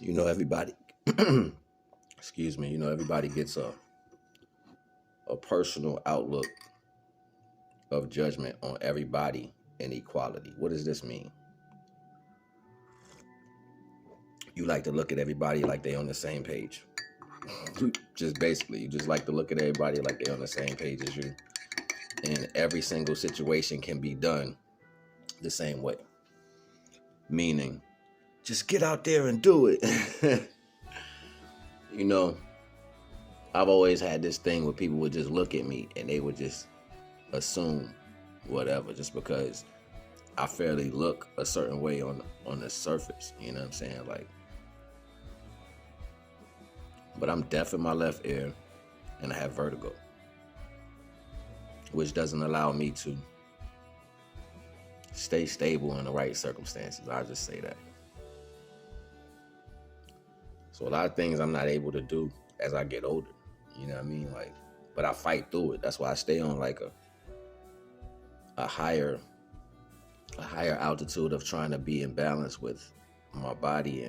Everybody, excuse me, everybody gets a personal outlook of judgment on everybody and equality. What does this mean? You like to look at everybody like they on the same page. You just like to look at everybody like they on the same page as you. And every single situation can be done the same way. Meaning, just get out there and do it. you know, I've always had this thing where people would just look at me and they would just assume whatever just because I fairly look a certain way on the surface. You know what I'm saying? But I'm deaf in my left ear and I have vertigo, which doesn't allow me to stay stable in the right circumstances. I'll just say that. So a lot of things I'm not able to do as I get older. You know what I mean? But I fight through it. That's why I stay on a higher altitude of trying to be in balance with my body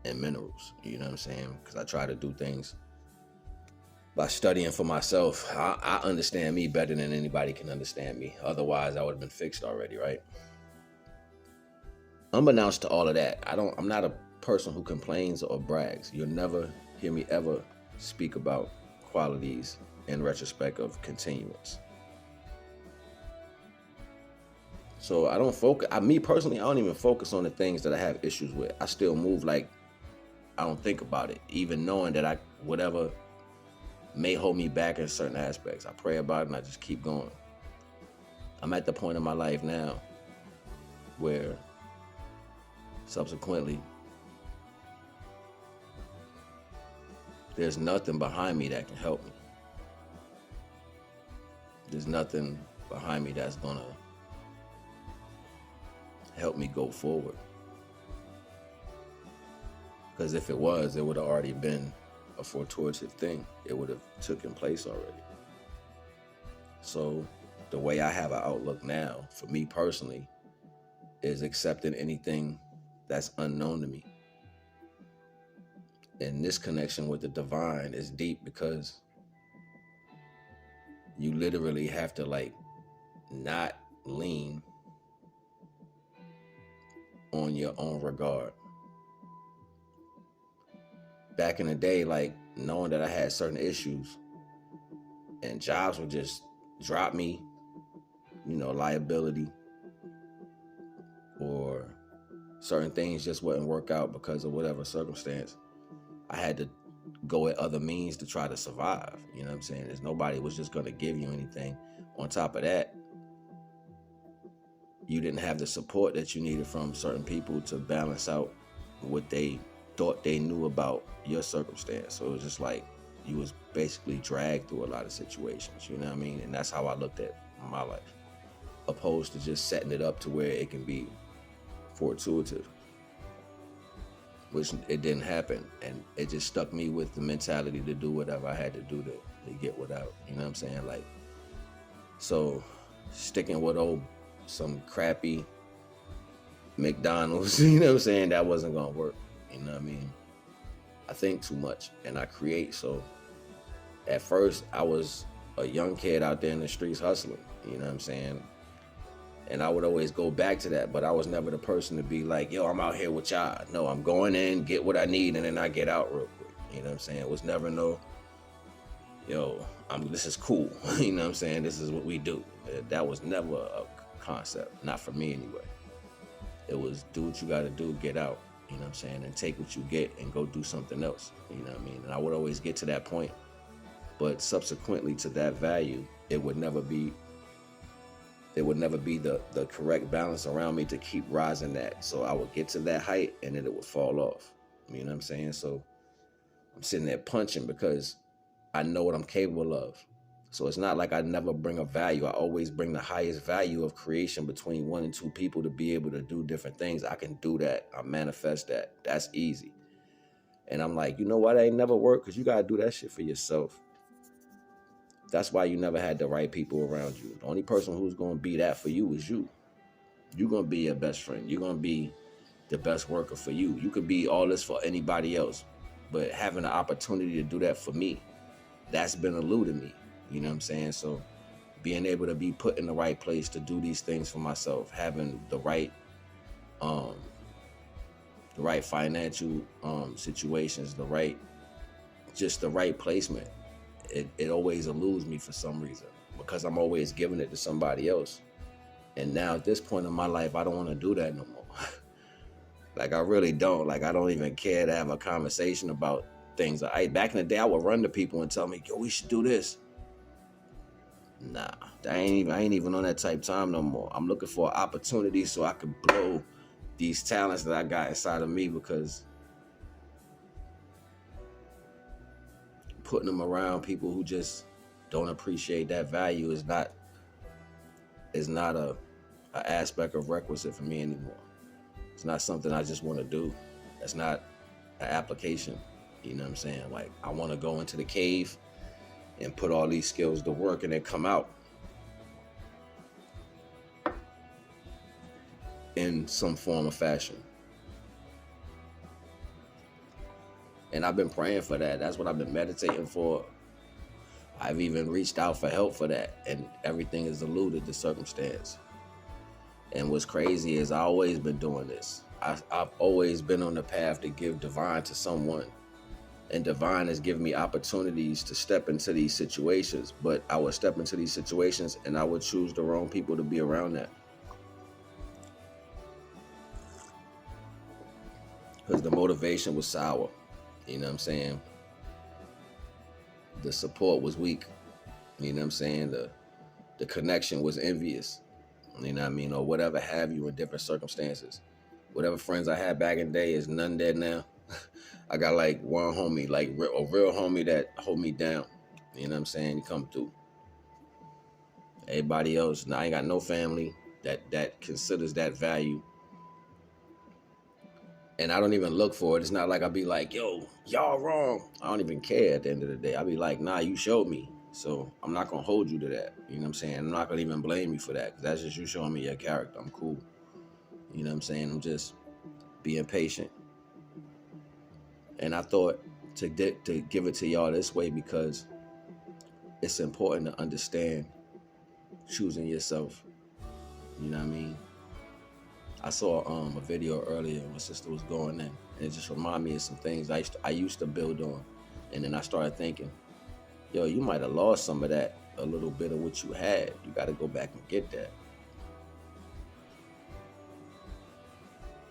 and minerals. You know what I'm saying? Because I try to do things by studying for myself. I understand me better than anybody can understand me. Otherwise, I would have been fixed already, right? Unbeknownst to all of that, I'm not a person who complains or brags. You'll never hear me ever speak about qualities in retrospect of continuance. So I don't focus. Me personally, I don't even focus on the things that I have issues with. I still move like I don't think about it, even knowing that whatever may hold me back in certain aspects. I pray about it and I just keep going. I'm at the point in my life now where subsequently there's nothing behind me that can help me. There's nothing behind me that's gonna help me go forward. Because if it was, it would have already been a fortuitous thing. It would have taken place already. So the way I have an outlook now, for me personally, is accepting anything that's unknown to me. And this connection with the divine is deep because you literally have to not lean on your own regard. Back in the day, knowing that I had certain issues and jobs would just drop me, liability, or certain things just wouldn't work out because of whatever circumstance. I had to go at other means to try to survive. You know what I'm saying? There's nobody was just going to give you anything. On top of that, you didn't have the support that you needed from certain people to balance out what they thought they knew about your circumstance. So it was just you was basically dragged through a lot of situations, you know what I mean? And that's how I looked at my life, opposed to just setting it up to where it can be fortuitous, which it didn't happen. And it just stuck me with the mentality to do whatever I had to do to get without, you know what I'm saying? So sticking with some crappy McDonald's, you know what I'm saying? That wasn't gonna work. You know what I mean? I think too much and I create. So at first I was a young kid out there in the streets hustling, you know what I'm saying? And I would always go back to that, but I was never the person to be like, yo, I'm out here with y'all. No, I'm going in, get what I need, and then I get out real quick. You know what I'm saying? It was never yo, this is cool. You know what I'm saying? This is what we do. That was never a concept, not for me anyway. It was do what you gotta do, get out. You know what I'm saying? And take what you get and go do something else. You know what I mean? And I would always get to that point. But subsequently to that value, it would never be the correct balance around me to keep rising that. So I would get to that height and then it would fall off. You know what I'm saying? So I'm sitting there punching because I know what I'm capable of. So it's not like I never bring a value. I always bring the highest value of creation between 1 and 2 people to be able to do different things. I can do that. I manifest that. That's easy. And I'm like, you know why that ain't never worked? Because you got to do that shit for yourself. That's why you never had the right people around you. The only person who's going to be that for you is you. You're going to be your best friend. You're going to be the best worker for you. You could be all this for anybody else, but having the opportunity to do that for me, that's been eluding me. You know what I'm saying? So being able to be put in the right place to do these things for myself, having the right financial situations, the right placement, it always eludes me for some reason, because I'm always giving it to somebody else. And now at this point in my life, I don't want to do that no more. Like, I really don't. Like, I don't even care to have a conversation about things. Back in the day, I would run to people and tell me, yo, we should do this. Nah, I ain't even on that type time no more. I'm looking for an opportunity so I can blow these talents that I got inside of me, because putting them around people who just don't appreciate that value is not a aspect of requisite for me anymore. It's not something I just want to do. That's not an application. You know what I'm saying? Like, I want to go into the cave and put all these skills to work and then come out in some form or fashion. And I've been praying for that. That's what I've been meditating for. I've even reached out for help for that, and everything is eluded the circumstance. And what's crazy is I've always been doing this. I've always been on the path to give divine to someone. And divine has given me opportunities to step into these situations, but I would step into these situations and I would choose the wrong people to be around that. Because the motivation was sour. You know what I'm saying? The support was weak. You know what I'm saying? The connection was envious. You know what I mean? Or whatever have you in different circumstances. Whatever friends I had back in the day is none dead now. I got like one homie, like a real homie that hold me down. You know what I'm saying? He come through. Everybody else, I ain't got no family that considers that value. And I don't even look for it. It's not like I be like, yo, y'all wrong. I don't even care at the end of the day. I be like, nah, you showed me. So I'm not going to hold you to that. You know what I'm saying? I'm not going to even blame you for that, because that's just you showing me your character. I'm cool. You know what I'm saying? I'm just being patient. And I thought to give it to y'all this way, because it's important to understand choosing yourself. You know what I mean? I saw a video earlier. My sister was going in, and it just reminded me of some things I used to build on. And then I started thinking, yo, you might have lost some of that, a little bit of what you had. You got to go back and get that.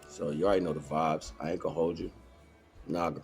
So you already know the vibes. I ain't gonna hold you. NAGA.